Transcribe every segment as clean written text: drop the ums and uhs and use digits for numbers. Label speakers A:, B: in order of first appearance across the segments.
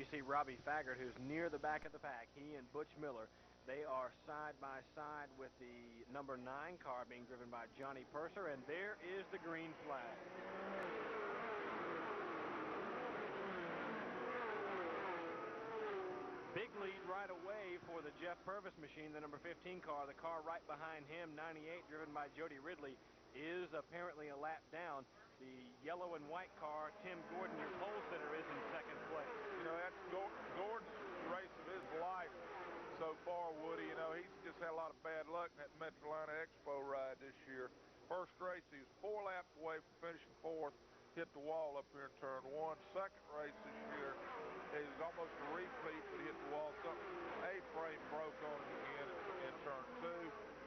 A: you see Robbie Faggart, who's near the back of the pack. He and Butch Miller, they are side by side with the number 9 car being driven by Johnny Purser, and there is the green flag. Big lead right away for the Jeff Purvis machine, the number 15 car. The car right behind him, 98, driven by Jody Ridley, is apparently a lap down. The yellow and white car, Tim Gordon, your pole sitter, is in second place.
B: You know, that's Gordon's race of his life so far, Woody. You know, he's just had a lot of bad luck in that Metrolina Expo ride this year. First race, he was 4 laps away from finishing 4th, hit the wall up here in turn 1. Second race this year, it was almost a repeat, but he hit the wall. Something, A-frame broke on him again in turn 2.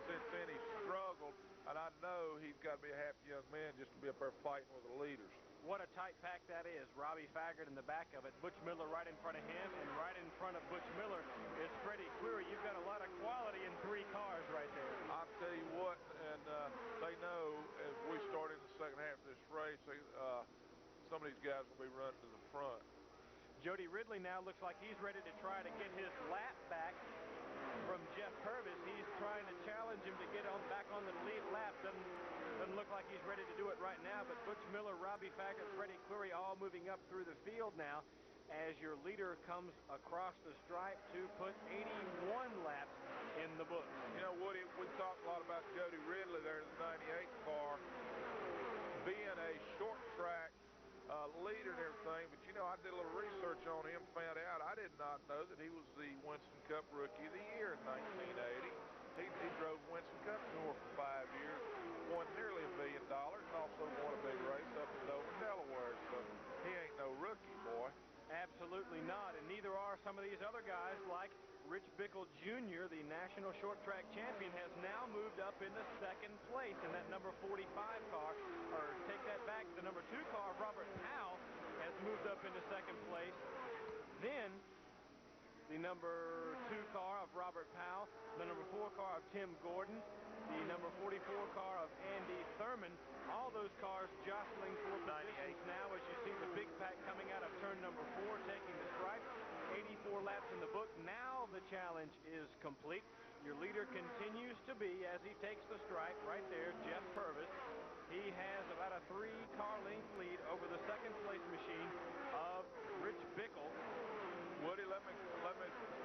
B: Since then, he struggled, and I know he's got to be a happy young man just to be up there fighting with the leaders.
A: What a tight pack that is. Robbie Faggart in the back of it. Butch Miller right in front of him, and right in front of Butch Miller is Freddie Query. You've got a lot of quality in 3 cars right there.
B: I'll tell you what, and they know as we start in the second half of this race, some of these guys will be running to the front.
A: Jody Ridley now looks like he's ready to try to get his lap back from Jeff Purvis. He's trying to challenge him to get back on the lead lap. Doesn't look like he's ready to do it right now, but Butch Miller, Robbie Faggart, Freddie Query all moving up through the field now as your leader comes across the stripe to put 81 laps in the books.
B: You know, Woody, we talked a lot about Jody Ridley there in the 98 car being a short track leader and everything, but you know, I did a little research on him, found out I did not know that he was the Winston Cup Rookie of the Year in 1980. He drove Winston Cup Tour for 5 years, won nearly $1 million, and also won a big race up in Dover, Delaware, so he ain't no rookie, boy.
A: Absolutely not, and neither are some of these other guys like Rich Bickle Jr., the national short track champion, has now moved up into second place in that number 45 car, or take that back, the number 2 car, Robert Powell, has moved up into second place. Then the number 2 car of Robert Powell, the number 4 car of Tim Gordon, the number 44 car of Andy Thurman, all those cars jostling for positions now as you see the big pack coming out of turn number 4, taking the stripe. 84 laps in the book. Now the challenge is complete. Your leader continues to be, as he takes the stripe right there, Jeff Purvis. He has about a 3-car length lead over the second place machine of Rich Bickle.
B: Woody, let me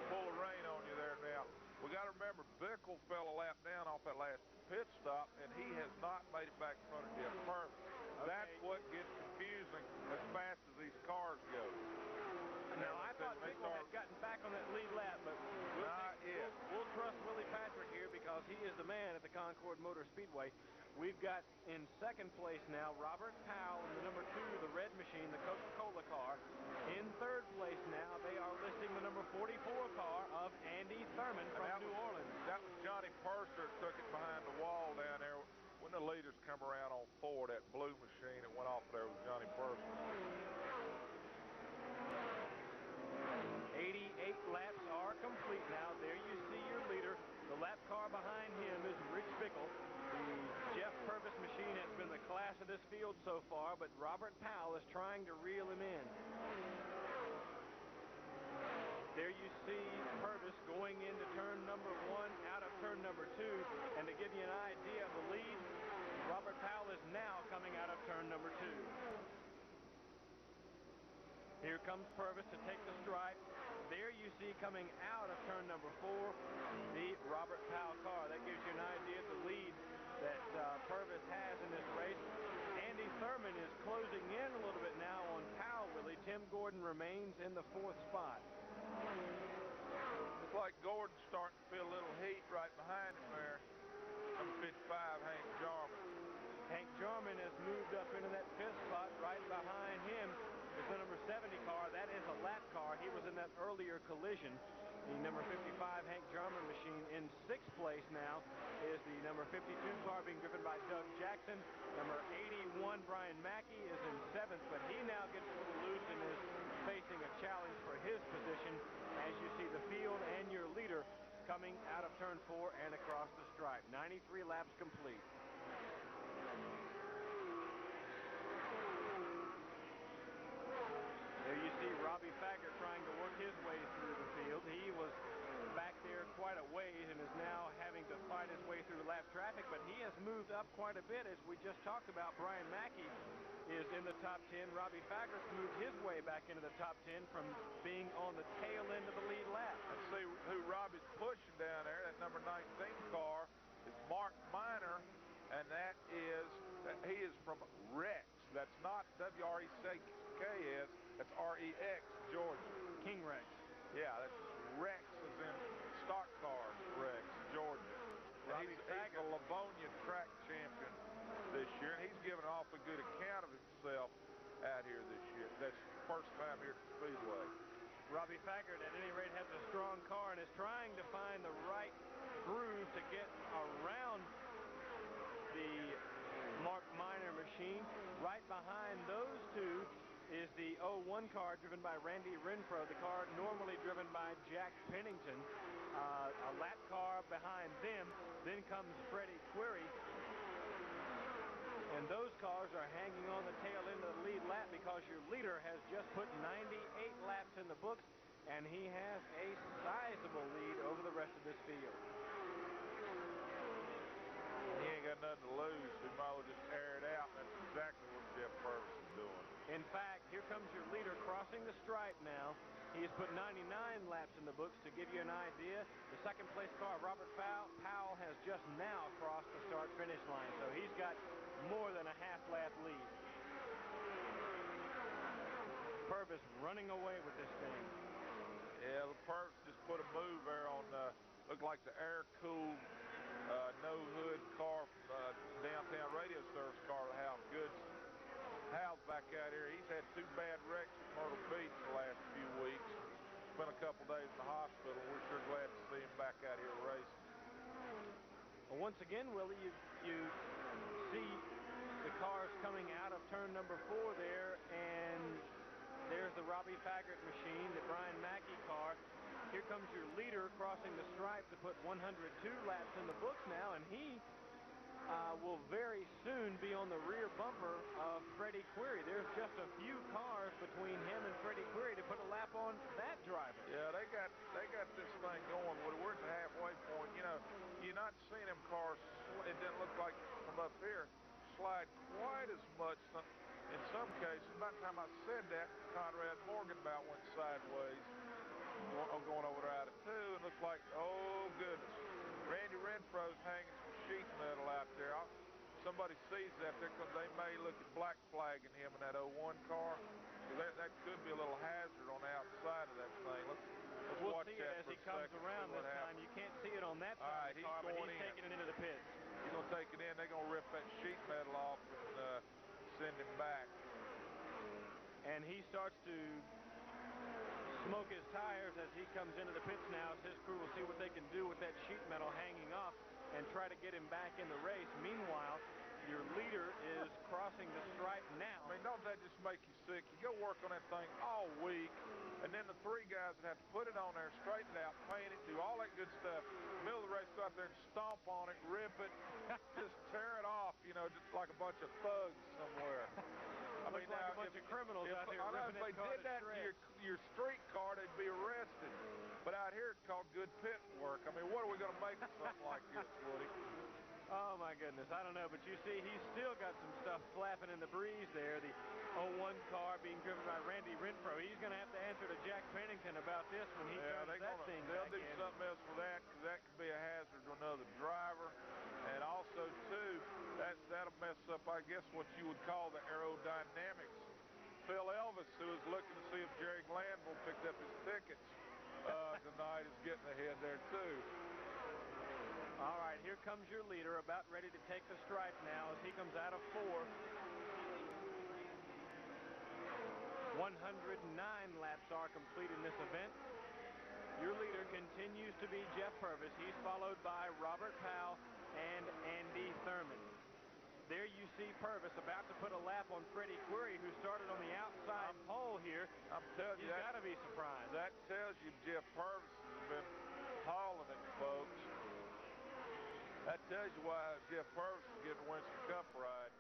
B: pull the rein on you there now. We got to remember, Bickle fell a lap down off that last pit stop, and he has not made it back in front of Jeff Purvis. Okay. That's what gets confusing as fast as these cars go.
A: Now, I thought Bickle had gotten back on that lead lap, but we'll trust Willie Patrick here because he is the man at the Concord Motor Speedway. We've got in second place now Robert Powell in the number 2, the red machine, the Coca-Cola car. In third place now, they are listing the number 44 car of Andy Thurman from New Orleans.
B: That was Johnny Purser took it behind the wall down there. When the leaders come around on 4, that blue machine that went off there was Johnny Purser.
A: 88 laps are complete now. There you see your leader. The lap car behind him is Rich Bickle. The Jeff Purvis machine has been the class of this field so far, but Robert Powell is trying to reel him in. There you see Purvis going into turn number 1, out of turn number 2, and to give you an idea of the lead, Robert Powell is now coming out of turn number 2. Here comes Purvis to take the stripe. There you see coming out of turn number 4, the Robert Powell car. That gives you an idea of the lead that Purvis has in this race. Andy Thurman is closing in a little bit now on Powell, Willie. Tim Gordon remains in the 4th spot.
B: Looks like Gordon's starting to feel a little heat right behind him there. Number 55, Hank Jarman.
A: Hank Jarman has moved up into that 5th spot. Right behind him is the number 70 car. That is a lap car. He was in that earlier collision. The number 55 Hank Jarman machine. In 6th place now is the number 52 car being driven by Doug Jackson. Number 81 Brian Mackey is in 7th, but he now gets a little loose and is facing a challenge for his position as you see the field and your leader coming out of turn 4 and across the stripe. 93 laps complete. There you see Robbie Faggart trying to work quite a ways and is now having to fight his way through lap traffic, but he has moved up quite a bit. As we just talked about, Brian Mackey is in the top 10. Robbie Faggert's moved his way back into the top 10 from being on the tail end of the lead lap.
B: And see who Robbie's pushing down there. That number 19 car is Mark Miner, and he is from Rex. That's not W-R-E-C-K-S. That's R-E-X, Georgia.
A: King Rex.
B: Yeah, that's Rex is in stock cars, Rex, Georgia. He's a Livonia track champion this year, and he's given an awfully good account of himself out here this year. That's the first time here at the Speedway.
A: Robbie Faggart, at any rate, has a strong car and is trying to find the right groove to get around the Mark Miner machine. Right behind those two is the 01 car driven by Randy Renfro, the car normally driven by Jack Pennington. A lap car behind them. Then comes Freddie Query. And those cars are hanging on the tail end of the lead lap because your leader has just put 98 laps in the books, and he has a sizable lead over the rest of this field.
B: He ain't got nothing to lose. He might as well just air it out. That's exactly what Jeff Purvis is doing.
A: In fact, here comes your leader crossing the stripe now. He has put 99 laps in the books. To give you an idea, the second place car, Robert Powell, has just now crossed the start-finish line, so he's got more than a half-lap lead. Purvis running away with this thing.
B: Yeah, Purvis just put a move there on, looked like the air-cooled no-hood car from downtown radio service car to Hal Goodson. Hal's back out here. He's had 2 bad wrecks at Myrtle Beach the last few weeks. Spent a couple days in the hospital. We're sure glad to see him back out here racing.
A: Well, once again, Willie, you see the cars coming out of turn number 4 there, and there's the Robbie Faggart machine, the Brian Mackey car. Here comes your leader crossing the stripe to put 102 laps in the books now, and he will very soon be on the rear bumper of Freddie Query. There's just a few cars between him and Freddie Query to put a lap on that driver.
B: Yeah, they got this thing going. We're at the halfway point. You know, you're not seeing them cars. It didn't look like from up here slide quite as much. In some cases, about the time I said that, Conrad Morgan about went sideways. Going over there out of 2, and looks like, oh goodness, Randy Renfro's hanging some sheet metal out there. Somebody sees that there because they may look at black flagging him in that 01 car. That could be a little hazard on the outside of that thing. Let's
A: we'll
B: watch
A: see
B: that
A: it as
B: for
A: he
B: a
A: comes
B: second,
A: around this time. You can't see it on that side of the car, but he's taking it into the pits.
B: He's going to take it in. They're going to rip that sheet metal off and send him back.
A: And he starts to smoke his tires as he comes into the pits now. His crew will see what they can do with that sheet metal hanging off and try to get him back in the race. Meanwhile, your leader is crossing the stripe now.
B: I mean, don't that just make you sick? You go work on that thing all week, and then the 3 guys that have to put it on there, straighten it out, paint it, do all that good stuff. Middle of the race, go out there and stomp on it, rip it, just tear it off, you know, just like a bunch of thugs somewhere. I
A: mean, like a bunch of criminals out there.
B: If they did that to your street car, they'd be arrested. But out here, it's called good pit work. I mean, what are we going to make of something like this, Woody?
A: Oh, my goodness. I don't know. But you see, he's still got some stuff flapping in the breeze there. The 01 car being driven by Randy Renfro. He's going to have to answer to Jack Pennington about this when he turns that thing
B: They'll
A: back
B: do
A: in.
B: something else with that, because that could be a hazard to another driver. And also, too, that'll mess up, I guess, what you would call the aerodynamics. Phil Elvis, who is looking to see if Jerry Glanville picked up his tickets tonight, is getting ahead there, too.
A: All right, here comes your leader, about ready to take the stripe now as he comes out of 4. 109 laps are complete in this event. Your leader continues to be Jeff Purvis. He's followed by Robert Powell and Andy Thurman. There you see Purvis about to put a lap on Freddie Query, who started on the outside pole here.
B: I'm telling you,
A: he's got to be surprised.
B: That tells you Jeff Purvis has been hauling it, folks. That tells you why Jeff Purvis is getting a Winston Cup ride.